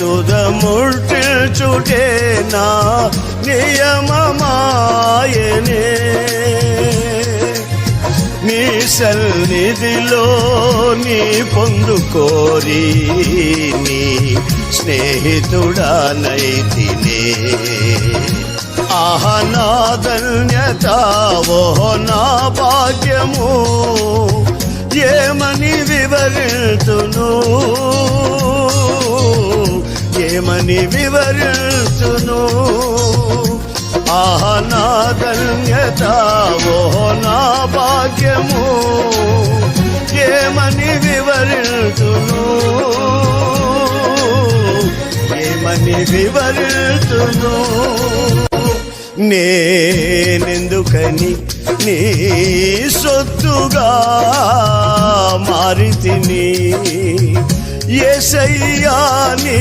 తుదముట్టిల్చుటే నా నియమమాయనే. నీ సన్నిధిలో నీ పొందుకోరి నీ స్నేహితుడానైతినే. ఆహ నా ధన్యత ఓహో నా భాగ్యము, ఏమని వివరించును, ఏమని వివరించును. ఆహ నా ధన్యత ఓహో నా భాగ్యము, ఏమని వివరించును, ఏమని వివరించును. నేనెందుకని నీ సొత్తుగా మారితిని, యేసయ్యా నీ